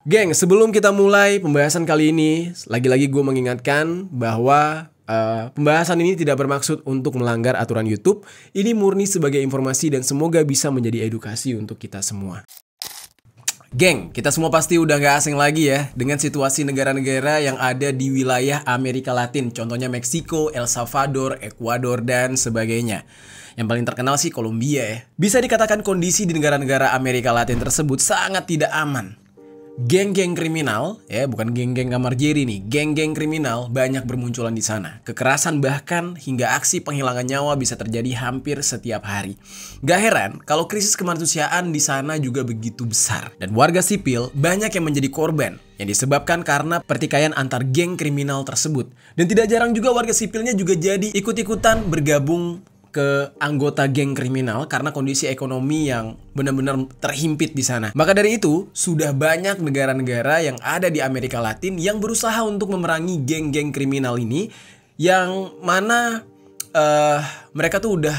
Geng, sebelum kita mulai pembahasan kali ini, lagi-lagi gue mengingatkan bahwa pembahasan ini tidak bermaksud untuk melanggar aturan YouTube. Ini murni sebagai informasi dan semoga bisa menjadi edukasi untuk kita semua. Geng, kita semua pasti udah gak asing lagi ya dengan situasi negara-negara yang ada di wilayah Amerika Latin. Contohnya Meksiko, El Salvador, Ekuador, dan sebagainya. Yang paling terkenal sih Kolombia ya. Bisa dikatakan kondisi di negara-negara Amerika Latin tersebut sangat tidak aman. Geng-geng kriminal, ya bukan geng-geng kamar Jerry nih, geng-geng kriminal banyak bermunculan di sana. Kekerasan bahkan hingga aksi penghilangan nyawa bisa terjadi hampir setiap hari. Gak heran kalau krisis kemanusiaan di sana juga begitu besar. Dan warga sipil banyak yang menjadi korban yang disebabkan karena pertikaian antar geng kriminal tersebut. Dan tidak jarang juga warga sipilnya juga jadi ikut-ikutan bergabung ke anggota geng kriminal karena kondisi ekonomi yang benar-benar terhimpit di sana. Maka dari itu, sudah banyak negara-negara yang ada di Amerika Latin yang berusaha untuk memerangi geng-geng kriminal ini, yang mana mereka tuh udah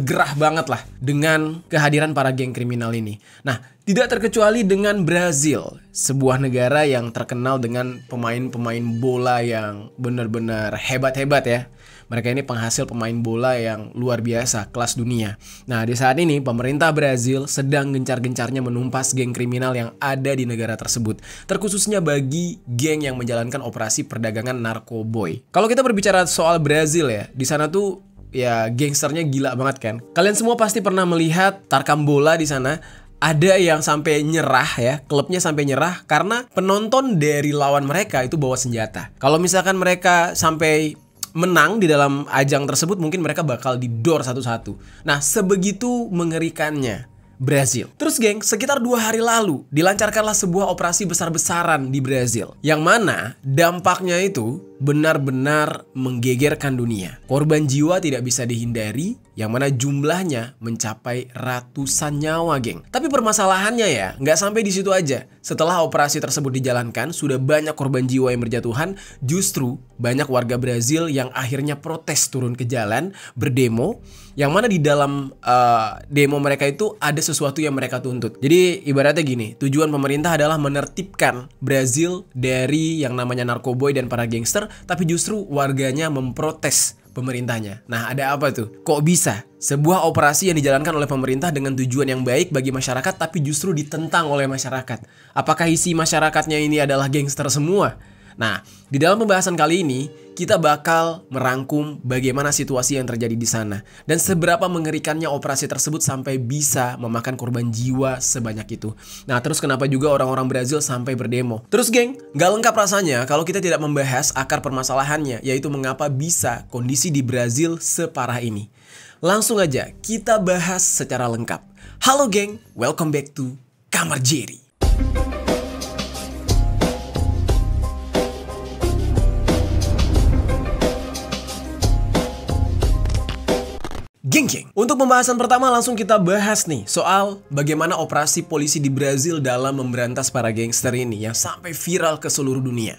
gerah banget lah dengan kehadiran para geng kriminal ini. Nah, tidak terkecuali dengan Brazil, sebuah negara yang terkenal dengan pemain-pemain bola yang benar-benar hebat-hebat ya. Mereka ini penghasil pemain bola yang luar biasa, kelas dunia. Nah, di saat ini pemerintah Brazil sedang gencar-gencarnya menumpas geng kriminal yang ada di negara tersebut. Terkhususnya bagi geng yang menjalankan operasi perdagangan narkoboy. Kalau kita berbicara soal Brazil ya, di sana tuh ya gangsternya gila banget kan. Kalian semua pasti pernah melihat tarkam bola di sana. Ada yang sampai nyerah ya, klubnya sampai nyerah karena penonton dari lawan mereka itu bawa senjata. Kalau misalkan mereka sampai menang di dalam ajang tersebut, mungkin mereka bakal didor satu-satu. Nah, sebegitu mengerikannya Brazil. Terus geng, sekitar 2 hari lalu dilancarkanlah sebuah operasi besar-besaran di Brazil, yang mana dampaknya itu benar-benar menggegerkan dunia. Korban jiwa tidak bisa dihindari, yang mana jumlahnya mencapai ratusan nyawa, geng. Tapi permasalahannya ya, nggak sampai di situ aja. Setelah operasi tersebut dijalankan, sudah banyak korban jiwa yang berjatuhan. Justru banyak warga Brazil yang akhirnya protes turun ke jalan, berdemo, yang mana di dalam demo mereka itu ada sesuatu yang mereka tuntut. Jadi ibaratnya gini, tujuan pemerintah adalah menertibkan Brazil dari yang namanya narkoboy dan para gangster, tapi justru warganya memprotes pemerintahnya. Nah, ada apa tuh? Kok bisa sebuah operasi yang dijalankan oleh pemerintah dengan tujuan yang baik bagi masyarakat tapi justru ditentang oleh masyarakat? Apakah isi masyarakatnya ini adalah gangster semua? Nah, di dalam pembahasan kali ini kita bakal merangkum bagaimana situasi yang terjadi di sana dan seberapa mengerikannya operasi tersebut sampai bisa memakan korban jiwa sebanyak itu. Nah, terus kenapa juga orang-orang Brazil sampai berdemo? Terus geng, gak lengkap rasanya kalau kita tidak membahas akar permasalahannya, yaitu mengapa bisa kondisi di Brazil separah ini. Langsung aja kita bahas secara lengkap. Halo geng, welcome back to Kamar Jerry. Geng, untuk pembahasan pertama langsung kita bahas nih soal bagaimana operasi polisi di Brazil dalam memberantas para gangster ini yang sampai viral ke seluruh dunia.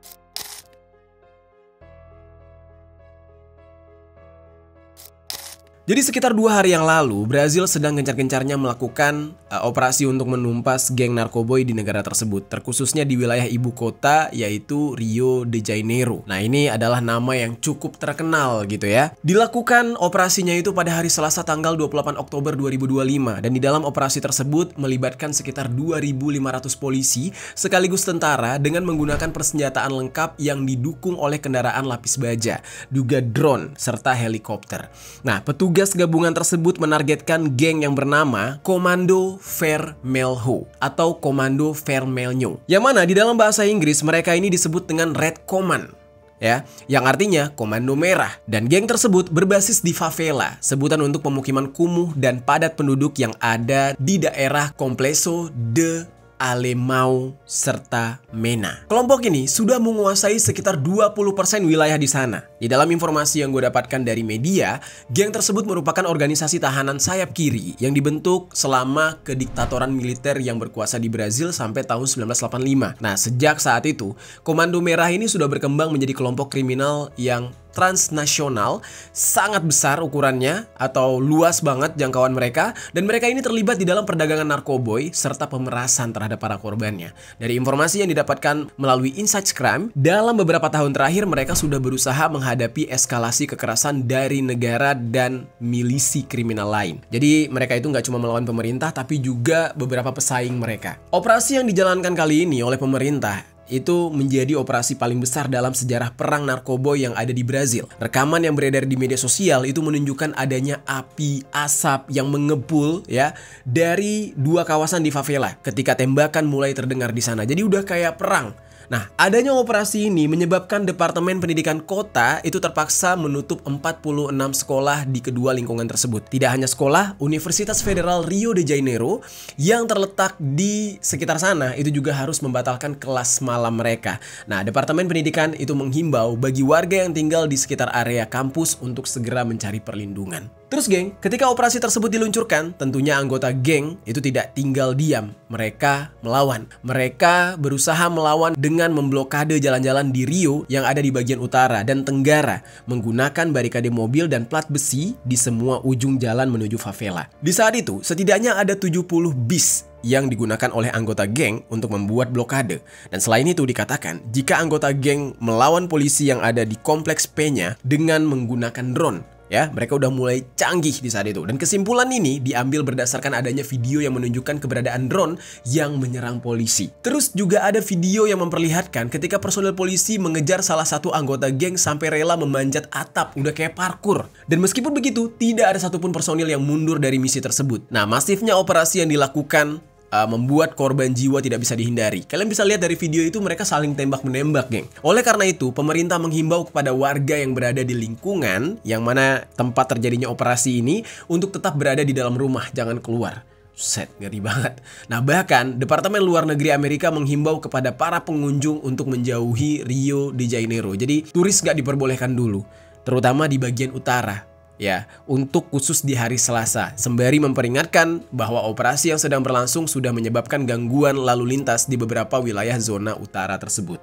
Jadi sekitar 2 hari yang lalu, Brazil sedang gencar-gencarnya melakukan operasi untuk menumpas geng narkoboy di negara tersebut, terkhususnya di wilayah ibu kota yaitu Rio de Janeiro. Nah, ini adalah nama yang cukup terkenal gitu ya. Dilakukan operasinya itu pada hari Selasa tanggal 28 Oktober 2025 dan di dalam operasi tersebut melibatkan sekitar 2.500 polisi sekaligus tentara dengan menggunakan persenjataan lengkap yang didukung oleh kendaraan lapis baja, juga drone serta helikopter. Nah, petugas gabungan tersebut menargetkan geng yang bernama Comando Vermelho atau Komando Vermelho, yang mana di dalam bahasa Inggris mereka ini disebut dengan Red Command ya, yang artinya komando merah. Dan geng tersebut berbasis di favela, sebutan untuk pemukiman kumuh dan padat penduduk yang ada di daerah Complexo de Alemão serta Mena. Kelompok ini sudah menguasai sekitar 20% wilayah di sana. Di dalam informasi yang gue dapatkan dari media, geng tersebut merupakan organisasi tahanan sayap kiri yang dibentuk selama kediktatoran militer yang berkuasa di Brazil sampai tahun 1985. Nah, sejak saat itu, Komando Merah ini sudah berkembang menjadi kelompok kriminal yang transnasional, sangat besar ukurannya atau luas banget jangkauan mereka, dan mereka ini terlibat di dalam perdagangan narkoboy serta pemerasan terhadap para korbannya. Dari informasi yang didapatkan melalui Insights Crime, dalam beberapa tahun terakhir mereka sudah berusaha menghadapi eskalasi kekerasan dari negara dan milisi kriminal lain. Jadi mereka itu nggak cuma melawan pemerintah tapi juga beberapa pesaing mereka. Operasi yang dijalankan kali ini oleh pemerintah itu menjadi operasi paling besar dalam sejarah perang narkoboy yang ada di Brazil. Rekaman yang beredar di media sosial itu menunjukkan adanya api asap yang mengepul ya dari dua kawasan di favela ketika tembakan mulai terdengar di sana. Jadi udah kayak perang. Nah, adanya operasi ini menyebabkan Departemen Pendidikan Kota itu terpaksa menutup 46 sekolah di kedua lingkungan tersebut. Tidak hanya sekolah, Universitas Federal Rio de Janeiro yang terletak di sekitar sana itu juga harus membatalkan kelas malam mereka. Nah, Departemen Pendidikan itu menghimbau bagi warga yang tinggal di sekitar area kampus untuk segera mencari perlindungan. Terus geng, ketika operasi tersebut diluncurkan, tentunya anggota geng itu tidak tinggal diam. Mereka melawan. Mereka berusaha melawan dengan memblokade jalan-jalan di Rio yang ada di bagian utara dan tenggara, menggunakan barikade mobil dan plat besi di semua ujung jalan menuju favela. Di saat itu, setidaknya ada 70 bis yang digunakan oleh anggota geng untuk membuat blokade. Dan selain itu dikatakan, jika anggota geng melawan polisi yang ada di kompleks P-nya dengan menggunakan drone, ya, mereka udah mulai canggih di saat itu. Dan kesimpulan ini diambil berdasarkan adanya video yang menunjukkan keberadaan drone yang menyerang polisi. Terus juga ada video yang memperlihatkan ketika personel polisi mengejar salah satu anggota geng sampai rela memanjat atap, udah kayak parkur. Dan meskipun begitu, tidak ada satupun personil yang mundur dari misi tersebut. Nah, masifnya operasi yang dilakukan membuat korban jiwa tidak bisa dihindari. Kalian bisa lihat dari video itu mereka saling tembak-menembak, geng. Oleh karena itu, pemerintah menghimbau kepada warga yang berada di lingkungan yang mana tempat terjadinya operasi ini untuk tetap berada di dalam rumah, jangan keluar. Set, ngeri banget. Nah, bahkan Departemen Luar Negeri Amerika menghimbau kepada para pengunjung untuk menjauhi Rio de Janeiro. Jadi, turis nggak diperbolehkan dulu, terutama di bagian utara. Ya, untuk khusus di hari Selasa, sembari memperingatkan bahwa operasi yang sedang berlangsung sudah menyebabkan gangguan lalu lintas di beberapa wilayah zona utara tersebut.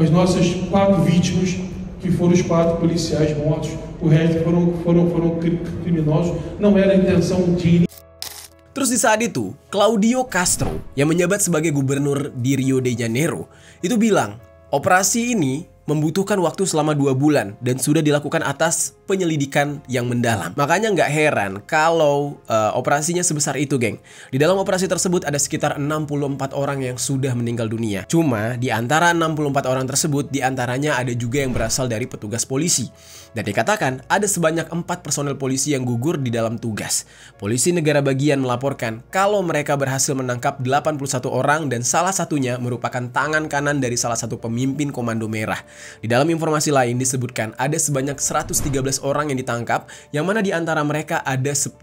As nossas 4 vítimas, que foram os 4 policiais mortos, o resto foram criminosos, não era a intenção de. Terus di saat itu, Claudio Castro yang menjabat sebagai gubernur di Rio de Janeiro itu bilang, operasi ini membutuhkan waktu selama 2 bulan dan sudah dilakukan atas penyelidikan yang mendalam. Makanya nggak heran kalau operasinya sebesar itu, geng. Di dalam operasi tersebut ada sekitar 64 orang yang sudah meninggal dunia. Cuma di antara 64 orang tersebut, di antaranya ada juga yang berasal dari petugas polisi. Dan dikatakan ada sebanyak 4 personel polisi yang gugur di dalam tugas. Polisi negara bagian melaporkan kalau mereka berhasil menangkap 81 orang dan salah satunya merupakan tangan kanan dari salah satu pemimpin Komando Merah. Di dalam informasi lain disebutkan ada sebanyak 113 orang yang ditangkap, yang mana di antara mereka ada 10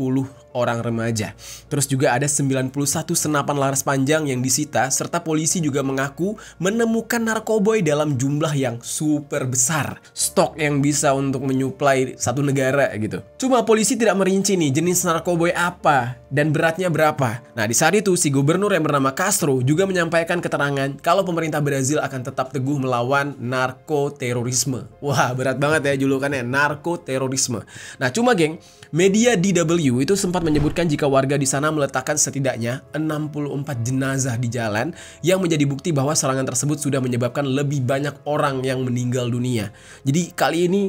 orang remaja. Terus juga ada 91 senapan laras panjang yang disita, serta polisi juga mengaku menemukan narkoboy dalam jumlah yang super besar. Stok yang bisa untuk menyuplai satu negara gitu. Cuma polisi tidak merinci nih jenis narkoboy apa dan beratnya berapa. Nah, di saat itu si gubernur yang bernama Castro juga menyampaikan keterangan kalau pemerintah Brazil akan tetap teguh melawan narkoterorisme. Wah, berat banget ya julukannya, narkoterorisme. Nah, cuma geng, media DW itu sempat menyebutkan jika warga di sana meletakkan setidaknya 64 jenazah di jalan yang menjadi bukti bahwa serangan tersebut sudah menyebabkan lebih banyak orang yang meninggal dunia. Jadi kali ini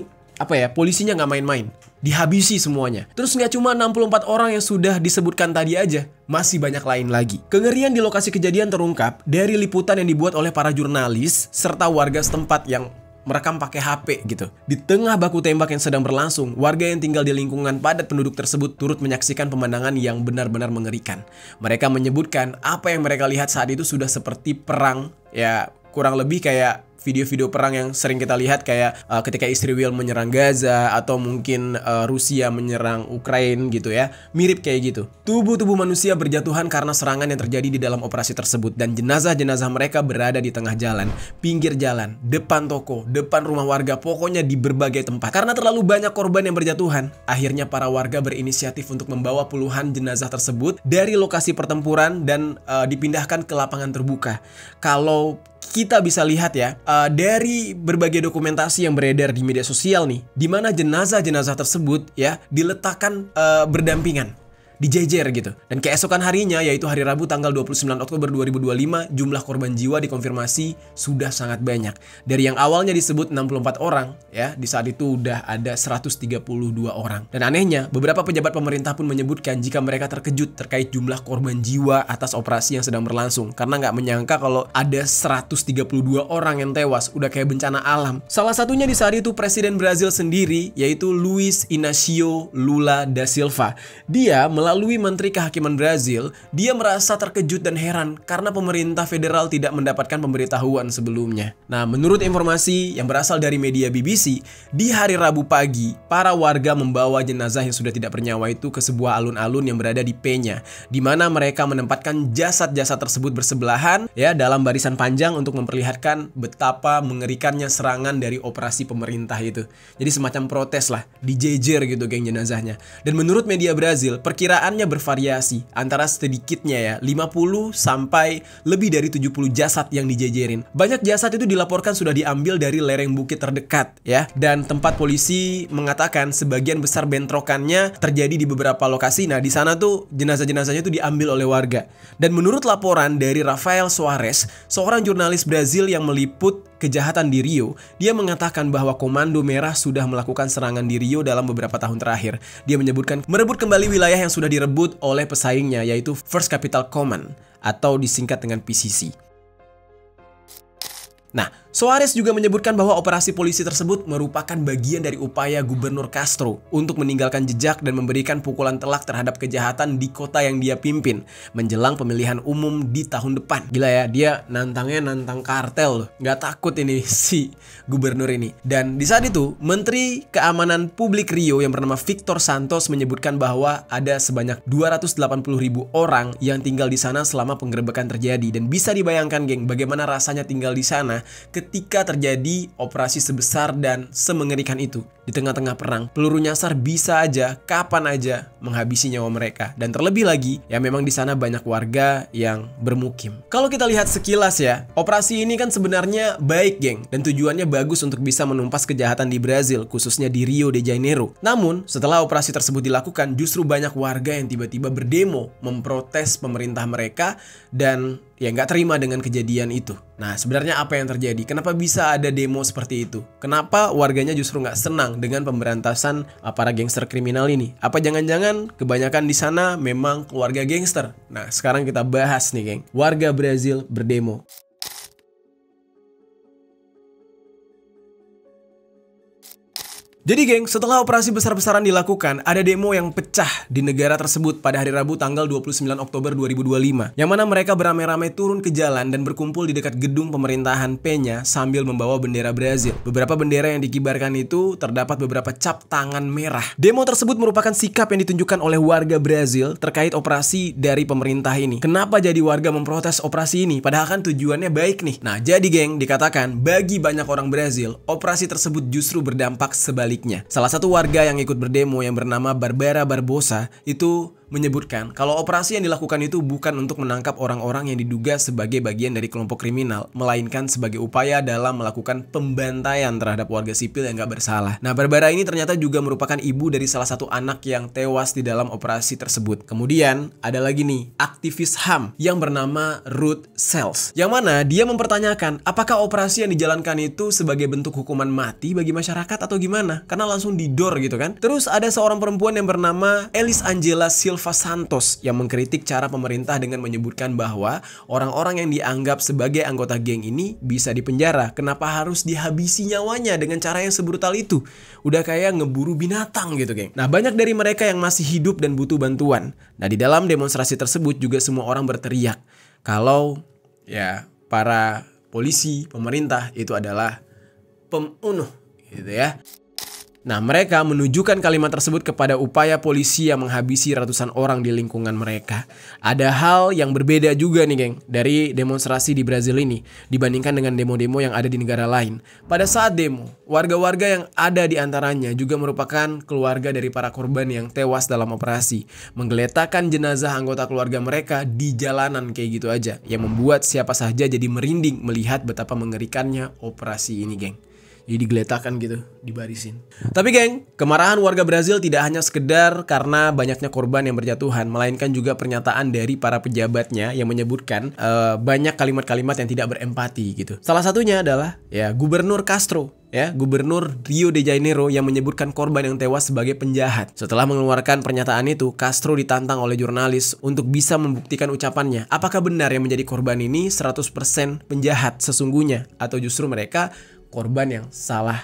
polisinya nggak main-main, dihabisi semuanya. Terus nggak cuma 64 orang yang sudah disebutkan tadi aja, masih banyak lain lagi. Kengerian di lokasi kejadian terungkap dari liputan yang dibuat oleh para jurnalis serta warga setempat yang merekam pakai HP gitu. Di tengah baku tembak yang sedang berlangsung, warga yang tinggal di lingkungan padat penduduk tersebut turut menyaksikan pemandangan yang benar-benar mengerikan. Mereka menyebutkan apa yang mereka lihat saat itu sudah seperti perang, ya kurang lebih kayak video-video perang yang sering kita lihat kayak ketika Israel menyerang Gaza atau mungkin Rusia menyerang Ukraina gitu ya. Mirip kayak gitu. Tubuh-tubuh manusia berjatuhan karena serangan yang terjadi di dalam operasi tersebut dan jenazah-jenazah mereka berada di tengah jalan, pinggir jalan, depan toko, depan rumah warga, pokoknya di berbagai tempat. Karena terlalu banyak korban yang berjatuhan, akhirnya para warga berinisiatif untuk membawa puluhan jenazah tersebut dari lokasi pertempuran dan dipindahkan ke lapangan terbuka. Kalau kita bisa lihat ya, dari berbagai dokumentasi yang beredar di media sosial nih, di mana jenazah-jenazah tersebut ya diletakkan berdampingan, dijejer gitu. Dan keesokan harinya, yaitu hari Rabu tanggal 29 Oktober 2025, jumlah korban jiwa dikonfirmasi sudah sangat banyak. Dari yang awalnya disebut 64 orang, ya, di saat itu udah ada 132 orang. Dan anehnya, beberapa pejabat pemerintah pun menyebutkan jika mereka terkejut terkait jumlah korban jiwa atas operasi yang sedang berlangsung. Karena nggak menyangka kalau ada 132 orang yang tewas, udah kayak bencana alam. Salah satunya di saat itu Presiden Brazil sendiri, yaitu Luiz Inácio Lula da Silva. Dia melalui Menteri Kehakiman Brazil, dia merasa terkejut dan heran karena pemerintah federal tidak mendapatkan pemberitahuan sebelumnya. Nah, menurut informasi yang berasal dari media BBC, di hari Rabu pagi, para warga membawa jenazah yang sudah tidak bernyawa itu ke sebuah alun-alun yang berada di Penha, di mana mereka menempatkan jasad-jasad tersebut bersebelahan ya dalam barisan panjang untuk memperlihatkan betapa mengerikannya serangan dari operasi pemerintah itu. Jadi semacam protes lah, dijejer gitu geng jenazahnya. Dan menurut media Brazil, perkiraannya bervariasi antara sedikitnya ya 50 sampai lebih dari 70 jasad yang dijejerin. Banyak jasad itu dilaporkan sudah diambil dari lereng bukit terdekat ya, dan tempat polisi mengatakan sebagian besar bentrokannya terjadi di beberapa lokasi. Nah, di sana tuh jenazah-jenazahnya itu diambil oleh warga. Dan menurut laporan dari Rafael Soares, seorang jurnalis Brazil yang meliput kejahatan di Rio, dia mengatakan bahwa Komando Merah sudah melakukan serangan di Rio dalam beberapa tahun terakhir. Dia menyebutkan merebut kembali wilayah yang sudah direbut oleh pesaingnya, yaitu First Capital Command atau disingkat dengan PCC. Nah, Soares juga menyebutkan bahwa operasi polisi tersebut merupakan bagian dari upaya Gubernur Castro untuk meninggalkan jejak dan memberikan pukulan telak terhadap kejahatan di kota yang dia pimpin menjelang pemilihan umum di tahun depan. Gila ya, dia nantangnya nantang kartel loh. Nggak takut ini si gubernur ini. Dan di saat itu, Menteri Keamanan Publik Rio yang bernama Victor Santos menyebutkan bahwa ada sebanyak 280.000 orang yang tinggal di sana selama penggerebekan terjadi. Dan bisa dibayangkan geng, bagaimana rasanya tinggal di sana ketika terjadi operasi sebesar dan semengerikan itu. Di tengah-tengah perang, peluru nyasar bisa aja, kapan aja menghabisi nyawa mereka. Dan terlebih lagi, ya memang di sana banyak warga yang bermukim. Kalau kita lihat sekilas ya, operasi ini kan sebenarnya baik geng, dan tujuannya bagus untuk bisa menumpas kejahatan di Brazil, khususnya di Rio de Janeiro. Namun, setelah operasi tersebut dilakukan, justru banyak warga yang tiba-tiba berdemo, memprotes pemerintah mereka, dan ya nggak terima dengan kejadian itu. Nah, sebenarnya apa yang terjadi? Kenapa bisa ada demo seperti itu? Kenapa warganya justru nggak senang dengan pemberantasan para gangster kriminal ini? Apa jangan-jangan kebanyakan di sana memang keluarga gangster? Nah, sekarang kita bahas nih geng. Warga Brazil berdemo. Jadi geng, setelah operasi besar-besaran dilakukan, ada demo yang pecah di negara tersebut pada hari Rabu tanggal 29 Oktober 2025. Yang mana mereka beramai-ramai turun ke jalan dan berkumpul di dekat gedung pemerintahan Penha sambil membawa bendera Brazil. Beberapa bendera yang dikibarkan itu terdapat beberapa cap tangan merah. Demo tersebut merupakan sikap yang ditunjukkan oleh warga Brazil terkait operasi dari pemerintah ini. Kenapa jadi warga memprotes operasi ini? Padahal kan tujuannya baik nih. Nah, jadi geng, dikatakan bagi banyak orang Brazil, operasi tersebut justru berdampak sebaliknya. Salah satu warga yang ikut berdemo yang bernama Barbara Barbosa itu menyebutkan kalau operasi yang dilakukan itu bukan untuk menangkap orang-orang yang diduga sebagai bagian dari kelompok kriminal, melainkan sebagai upaya dalam melakukan pembantaian terhadap warga sipil yang gak bersalah. Nah, Barbara ini ternyata juga merupakan ibu dari salah satu anak yang tewas di dalam operasi tersebut. Kemudian ada lagi nih, aktivis HAM yang bernama Ruth Sales, yang mana dia mempertanyakan apakah operasi yang dijalankan itu sebagai bentuk hukuman mati bagi masyarakat atau gimana? Karena langsung didor gitu kan. Terus ada seorang perempuan yang bernama Elis Angela Silva Santos yang mengkritik cara pemerintah dengan menyebutkan bahwa orang-orang yang dianggap sebagai anggota geng ini bisa dipenjara. Kenapa harus dihabisi nyawanya dengan cara yang sebrutal itu? Udah kayak ngeburu binatang gitu geng. Nah, banyak dari mereka yang masih hidup dan butuh bantuan. Nah, di dalam demonstrasi tersebut juga semua orang berteriak kalau ya para polisi, pemerintah itu adalah pembunuh gitu ya. Nah, mereka menunjukkan kalimat tersebut kepada upaya polisi yang menghabisi ratusan orang di lingkungan mereka. Ada hal yang berbeda juga nih, geng, dari demonstrasi di Brazil ini dibandingkan dengan demo-demo yang ada di negara lain. Pada saat demo, warga-warga yang ada di antaranya juga merupakan keluarga dari para korban yang tewas dalam operasi, menggeletakkan jenazah anggota keluarga mereka di jalanan kayak gitu aja, yang membuat siapa saja jadi merinding melihat betapa mengerikannya operasi ini, geng. Jadi digeletakkan gitu, dibarisin. Tapi geng, kemarahan warga Brazil tidak hanya sekedar karena banyaknya korban yang berjatuhan, melainkan juga pernyataan dari para pejabatnya yang menyebutkan banyak kalimat-kalimat yang tidak berempati gitu. Salah satunya adalah ya Gubernur Castro, ya Gubernur Rio de Janeiro yang menyebutkan korban yang tewas sebagai penjahat. Setelah mengeluarkan pernyataan itu, Castro ditantang oleh jurnalis untuk bisa membuktikan ucapannya. Apakah benar yang menjadi korban ini 100% penjahat sesungguhnya, atau justru mereka korban yang salah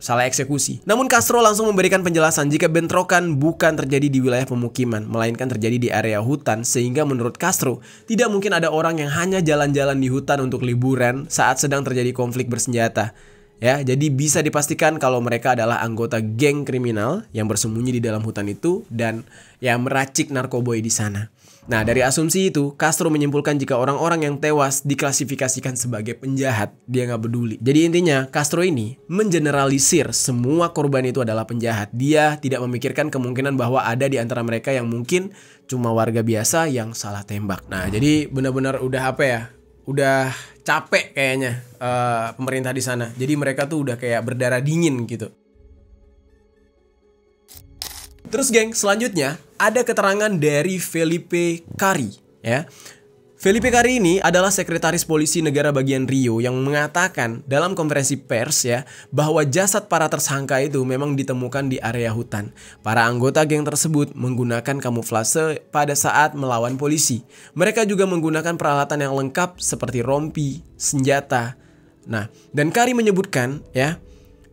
eksekusi. Namun Castro langsung memberikan penjelasan jika bentrokan bukan terjadi di wilayah pemukiman, melainkan terjadi di area hutan, sehingga menurut Castro tidak mungkin ada orang yang hanya jalan-jalan di hutan untuk liburan saat sedang terjadi konflik bersenjata. Ya, jadi bisa dipastikan kalau mereka adalah anggota geng kriminal yang bersembunyi di dalam hutan itu dan yang meracik narkoboy di sana. Nah, dari asumsi itu, Castro menyimpulkan jika orang-orang yang tewas diklasifikasikan sebagai penjahat, dia nggak peduli. Jadi intinya, Castro ini mengeneralisir semua korban itu adalah penjahat. Dia tidak memikirkan kemungkinan bahwa ada di antara mereka yang mungkin cuma warga biasa yang salah tembak. Nah, jadi benar-benar udah apa ya? Udah capek kayaknya pemerintah di sana. Jadi mereka tuh udah kayak berdarah dingin gitu. Terus geng, selanjutnya ada keterangan dari Felipe Cari, ya. Felipe Cari ini adalah sekretaris polisi negara bagian Rio yang mengatakan dalam konferensi pers ya bahwa jasad para tersangka itu memang ditemukan di area hutan. Para anggota geng tersebut menggunakan kamuflase pada saat melawan polisi. Mereka juga menggunakan peralatan yang lengkap seperti rompi, senjata. Nah, dan Cari menyebutkan ya,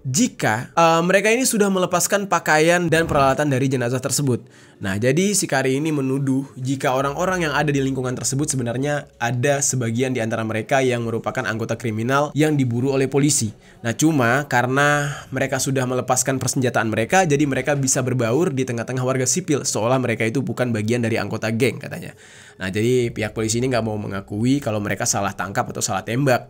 jika mereka ini sudah melepaskan pakaian dan peralatan dari jenazah tersebut. Nah, jadi si Cari ini menuduh jika orang-orang yang ada di lingkungan tersebut sebenarnya ada sebagian di antara mereka yang merupakan anggota kriminal yang diburu oleh polisi. Nah, cuma karena mereka sudah melepaskan persenjataan mereka, jadi mereka bisa berbaur di tengah-tengah warga sipil, seolah mereka itu bukan bagian dari anggota geng katanya. Nah, jadi pihak polisi ini nggak mau mengakui kalau mereka salah tangkap atau salah tembak.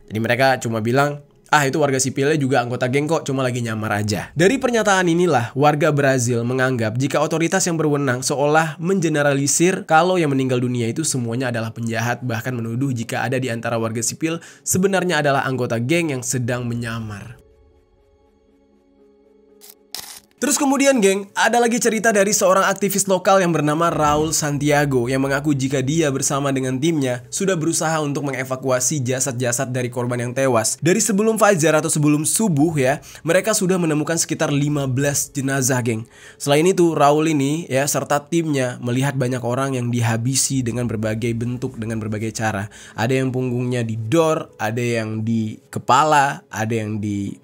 Jadi mereka cuma bilang, itu warga sipilnya juga anggota geng kok, cuma lagi nyamar aja. Dari pernyataan inilah warga Brazil menganggap jika otoritas yang berwenang seolah mengeneralisir kalau yang meninggal dunia itu semuanya adalah penjahat, bahkan menuduh jika ada di antara warga sipil sebenarnya adalah anggota geng yang sedang menyamar. Terus kemudian geng, ada lagi cerita dari seorang aktivis lokal yang bernama Raul Santiago yang mengaku jika dia bersama dengan timnya sudah berusaha untuk mengevakuasi jasad-jasad dari korban yang tewas. Dari sebelum fajar atau sebelum subuh ya, mereka sudah menemukan sekitar 15 jenazah geng. Selain itu, Raul ini ya serta timnya melihat banyak orang yang dihabisi dengan berbagai bentuk, dengan berbagai cara. Ada yang punggungnya didor, ada yang di kepala, ada yang di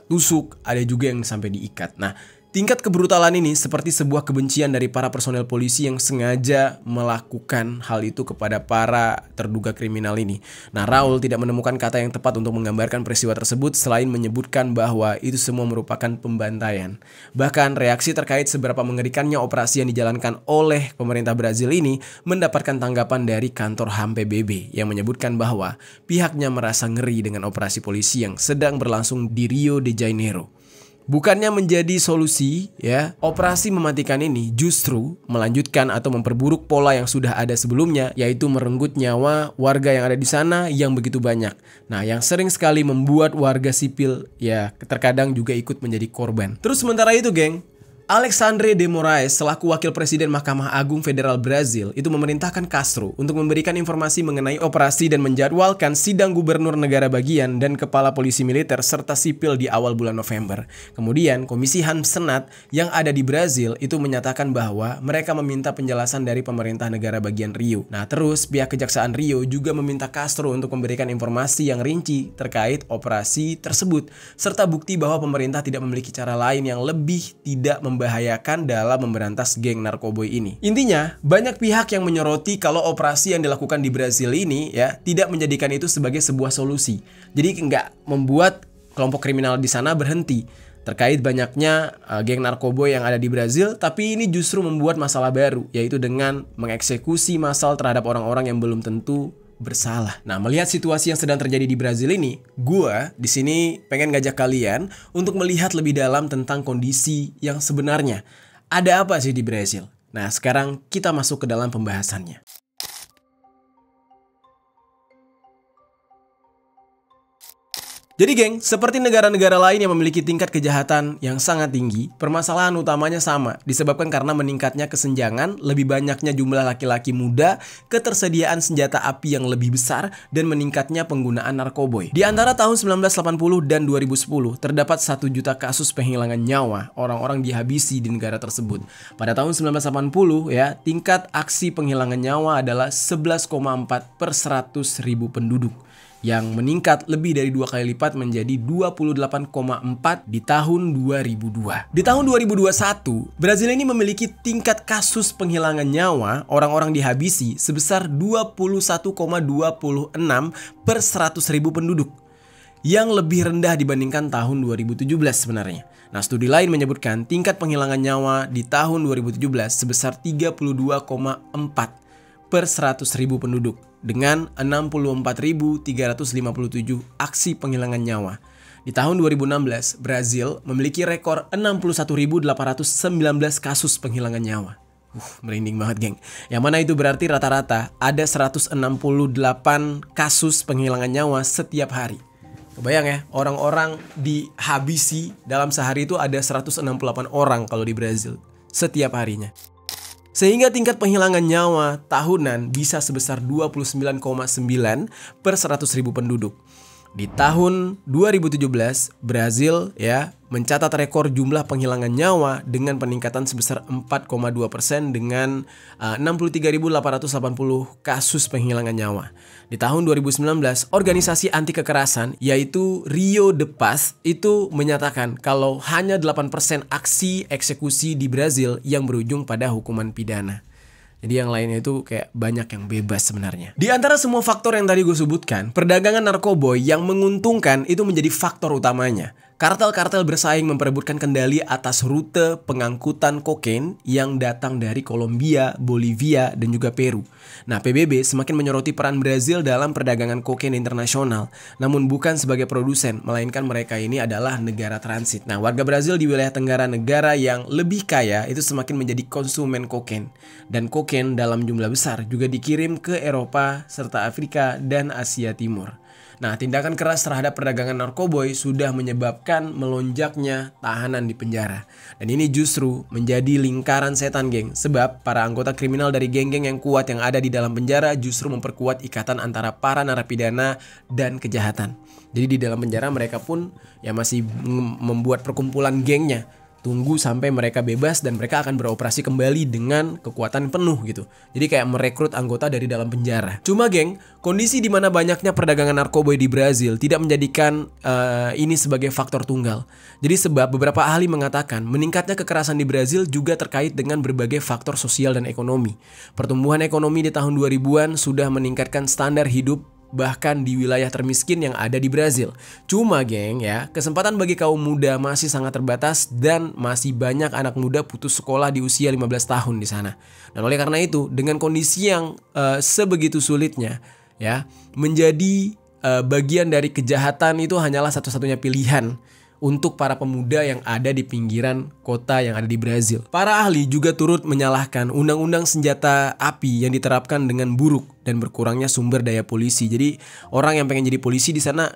tusuk, ada juga yang sampai diikat. Nah, tingkat kebrutalan ini seperti sebuah kebencian dari para personel polisi yang sengaja melakukan hal itu kepada para terduga kriminal ini. Nah, Raul tidak menemukan kata yang tepat untuk menggambarkan peristiwa tersebut selain menyebutkan bahwa itu semua merupakan pembantaian. Bahkan reaksi terkait seberapa mengerikannya operasi yang dijalankan oleh pemerintah Brazil ini mendapatkan tanggapan dari kantor HAM PBB yang menyebutkan bahwa pihaknya merasa ngeri dengan operasi polisi yang sedang berlangsung di Rio de Janeiro. Bukannya menjadi solusi, ya, operasi mematikan ini justru melanjutkan atau memperburuk pola yang sudah ada sebelumnya, yaitu merenggut nyawa warga yang ada di sana yang begitu banyak. Nah, yang sering sekali membuat warga sipil, ya, terkadang juga ikut menjadi korban. Terus sementara itu, geng, Alexandre de Moraes selaku Wakil Presiden Mahkamah Agung Federal Brazil itu memerintahkan Castro untuk memberikan informasi mengenai operasi dan menjadwalkan sidang gubernur negara bagian dan kepala polisi militer serta sipil di awal bulan November. Kemudian Komisi HAM Senat yang ada di Brazil itu menyatakan bahwa mereka meminta penjelasan dari pemerintah negara bagian Rio. Nah, terus pihak Kejaksaan Rio juga meminta Castro untuk memberikan informasi yang rinci terkait operasi tersebut serta bukti bahwa pemerintah tidak memiliki cara lain yang lebih tidak membahayakan dalam memberantas geng narkoboy ini. Intinya, banyak pihak yang menyoroti kalau operasi yang dilakukan di Brazil ini ya tidak menjadikan itu sebagai sebuah solusi. Jadi nggak membuat kelompok kriminal di sana berhenti. terkait banyaknya geng narkoboy yang ada di Brazil, tapi ini justru membuat masalah baru, yaitu dengan mengeksekusi massal terhadap orang-orang yang belum tentu bersalah. Nah, melihat situasi yang sedang terjadi di Brazil ini, gua di sini pengen ngajak kalian untuk melihat lebih dalam tentang kondisi yang sebenarnya. Ada apa sih di Brazil? Nah, sekarang kita masuk ke dalam pembahasannya. Jadi geng, seperti negara-negara lain yang memiliki tingkat kejahatan yang sangat tinggi, permasalahan utamanya sama, disebabkan karena meningkatnya kesenjangan, lebih banyaknya jumlah laki-laki muda, ketersediaan senjata api yang lebih besar, dan meningkatnya penggunaan narkoboy. Di antara tahun 1980 dan 2010, terdapat 1 juta kasus penghilangan nyawa orang-orang dihabisi di negara tersebut. Pada tahun 1980 ya, tingkat aksi penghilangan nyawa adalah 11,4 per 100.000 penduduk, yang meningkat lebih dari 2 kali lipat menjadi 28,4 di tahun 2002. Di tahun 2021, Brazil ini memiliki tingkat kasus penghilangan nyawa orang-orang dihabisi sebesar 21,26 per 100.000 penduduk, yang lebih rendah dibandingkan tahun 2017 sebenarnya. Nah, studi lain menyebutkan tingkat penghilangan nyawa di tahun 2017 sebesar 32,4 per 100.000 penduduk, dengan 64.357 aksi penghilangan nyawa. Di tahun 2016, Brazil memiliki rekor 61.819 kasus penghilangan nyawa. Merinding banget geng. Yang mana itu berarti rata-rata ada 168 kasus penghilangan nyawa setiap hari. Kebayang ya, orang-orang dihabisi dalam sehari itu ada 168 orang kalau di Brazil setiap harinya. Sehingga tingkat penghilangan nyawa tahunan bisa sebesar 29,9 per 100.000 penduduk. Di tahun 2017, Brazil ya mencatat rekor jumlah penghilangan nyawa dengan peningkatan sebesar 4,2% dengan 63.880 kasus penghilangan nyawa. Di tahun 2019, organisasi anti kekerasan yaitu Rio de Paz itu menyatakan kalau hanya 8% aksi eksekusi di Brazil yang berujung pada hukuman pidana. Jadi yang lainnya itu kayak banyak yang bebas sebenarnya. Di antara semua faktor yang tadi gue sebutkan, perdagangan narkoboy yang menguntungkan itu menjadi faktor utamanya. Kartel-kartel bersaing memperebutkan kendali atas rute pengangkutan kokain yang datang dari Kolombia, Bolivia, dan juga Peru. Nah, PBB semakin menyoroti peran Brazil dalam perdagangan kokain internasional, namun bukan sebagai produsen, melainkan mereka ini adalah negara transit. Nah, warga Brazil di wilayah tenggara negara yang lebih kaya itu semakin menjadi konsumen kokain. Dan kokain dalam jumlah besar juga dikirim ke Eropa, serta Afrika, dan Asia Timur. Nah, tindakan keras terhadap perdagangan narkoboy sudah menyebabkan melonjaknya tahanan di penjara. Dan ini justru menjadi lingkaran setan, geng. Sebab para anggota kriminal dari geng-geng yang kuat yang ada di dalam penjara justru memperkuat ikatan antara para narapidana dan kejahatan. Jadi di dalam penjara mereka pun ya masih membuat perkumpulan gengnya. Tunggu sampai mereka bebas dan mereka akan beroperasi kembali dengan kekuatan penuh gitu. Jadi kayak merekrut anggota dari dalam penjara. Cuma geng, kondisi di mana banyaknya perdagangan narkoboy di Brazil tidak menjadikan ini sebagai faktor tunggal. Jadi sebab beberapa ahli mengatakan meningkatnya kekerasan di Brazil juga terkait dengan berbagai faktor sosial dan ekonomi. Pertumbuhan ekonomi di tahun 2000-an sudah meningkatkan standar hidup bahkan di wilayah termiskin yang ada di Brazil. Cuma geng ya, kesempatan bagi kaum muda masih sangat terbatas dan masih banyak anak muda putus sekolah di usia 15 tahun di sana. Dan oleh karena itu, dengan kondisi yang sebegitu sulitnya ya, menjadi bagian dari kejahatan itu hanyalah satu-satunya pilihan untuk para pemuda yang ada di pinggiran kota yang ada di Brazil. Para ahli juga turut menyalahkan undang-undang senjata api yang diterapkan dengan buruk dan berkurangnya sumber daya polisi. Jadi orang yang pengen jadi polisi di sana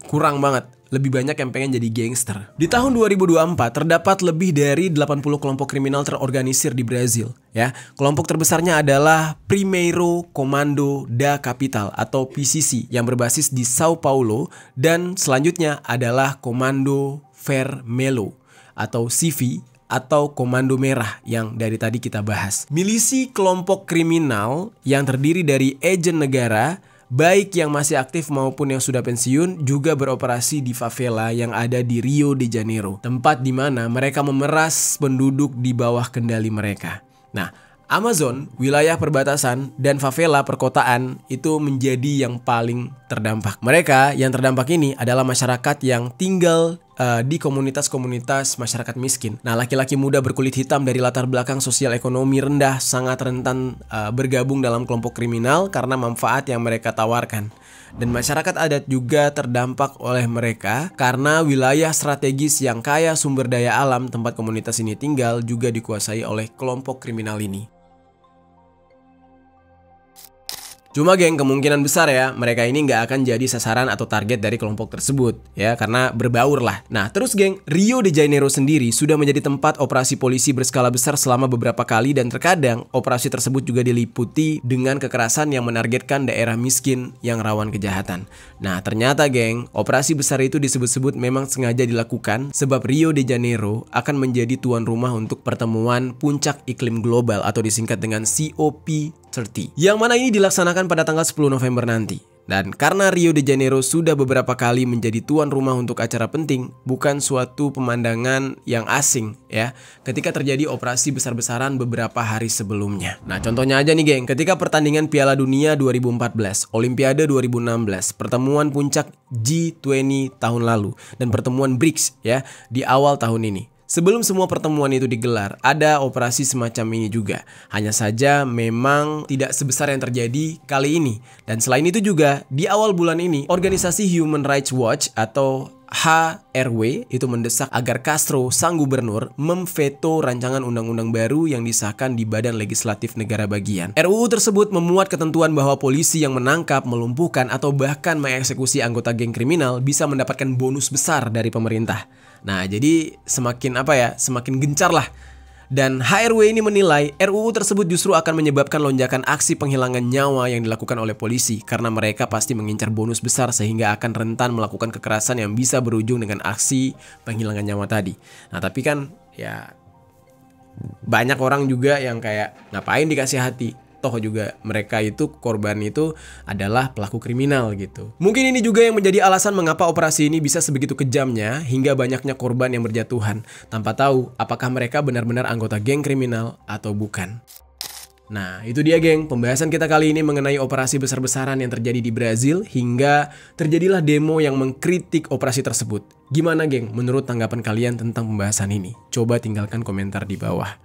kurang banget. Lebih banyak yang pengen jadi gangster. Di tahun 2024 terdapat lebih dari 80 kelompok kriminal terorganisir di Brazil. Ya, kelompok terbesarnya adalah Primeiro Comando da Capital atau PCC yang berbasis di Sao Paulo, dan selanjutnya adalah Komando Vermelho atau CV atau Komando Merah yang dari tadi kita bahas. Milisi kelompok kriminal yang terdiri dari agen negara, baik yang masih aktif maupun yang sudah pensiun, juga beroperasi di favela yang ada di Rio de Janeiro, tempat di mana mereka memeras penduduk di bawah kendali mereka. Nah, Amazon, wilayah perbatasan, dan favela perkotaan itu menjadi yang paling terdampak. Mereka yang terdampak ini adalah masyarakat yang tinggal di komunitas-komunitas masyarakat miskin. Nah, laki-laki muda berkulit hitam dari latar belakang sosial ekonomi rendah sangat rentan bergabung dalam kelompok kriminal karena manfaat yang mereka tawarkan. Dan masyarakat adat juga terdampak oleh mereka karena wilayah strategis yang kaya sumber daya alam tempat komunitas ini tinggal juga dikuasai oleh kelompok kriminal ini. Cuma geng, kemungkinan besar ya mereka ini nggak akan jadi sasaran atau target dari kelompok tersebut ya, karena berbaur lah. Nah terus geng, Rio de Janeiro sendiri sudah menjadi tempat operasi polisi berskala besar selama beberapa kali, dan terkadang operasi tersebut juga diliputi dengan kekerasan yang menargetkan daerah miskin yang rawan kejahatan. Nah ternyata geng, operasi besar itu disebut-sebut memang sengaja dilakukan sebab Rio de Janeiro akan menjadi tuan rumah untuk pertemuan puncak iklim global atau disingkat dengan COP30, yang mana ini dilaksanakan pada tanggal 10 November nanti. Dan karena Rio de Janeiro sudah beberapa kali menjadi tuan rumah untuk acara penting, bukan suatu pemandangan yang asing ya ketika terjadi operasi besar-besaran beberapa hari sebelumnya. Nah contohnya aja nih geng, ketika pertandingan Piala Dunia 2014, Olimpiade 2016, pertemuan puncak G20 tahun lalu, dan pertemuan BRICS ya di awal tahun ini. Sebelum semua pertemuan itu digelar, ada operasi semacam ini juga. Hanya saja memang tidak sebesar yang terjadi kali ini. Dan selain itu juga, di awal bulan ini, organisasi Human Rights Watch atau HRW itu mendesak agar Castro, sang gubernur, memveto rancangan undang-undang baru yang disahkan di Badan Legislatif Negara Bagian. RUU tersebut memuat ketentuan bahwa polisi yang menangkap, melumpuhkan, atau bahkan mengeksekusi anggota geng kriminal bisa mendapatkan bonus besar dari pemerintah. Nah, jadi semakin gencar lah. Dan HRW ini menilai RUU tersebut justru akan menyebabkan lonjakan aksi penghilangan nyawa yang dilakukan oleh polisi karena mereka pasti mengincar bonus besar sehingga akan rentan melakukan kekerasan yang bisa berujung dengan aksi penghilangan nyawa tadi. Nah, tapi kan ya banyak orang juga yang kayak ngapain dikasih hati? Toh juga mereka itu, korban itu adalah pelaku kriminal gitu. Mungkin ini juga yang menjadi alasan mengapa operasi ini bisa sebegitu kejamnya hingga banyaknya korban yang berjatuhan tanpa tahu apakah mereka benar-benar anggota geng kriminal atau bukan. Nah itu dia geng, pembahasan kita kali ini mengenai operasi besar-besaran yang terjadi di Brazil hingga terjadilah demo yang mengkritik operasi tersebut. Gimana geng, menurut tanggapan kalian tentang pembahasan ini? Coba tinggalkan komentar di bawah.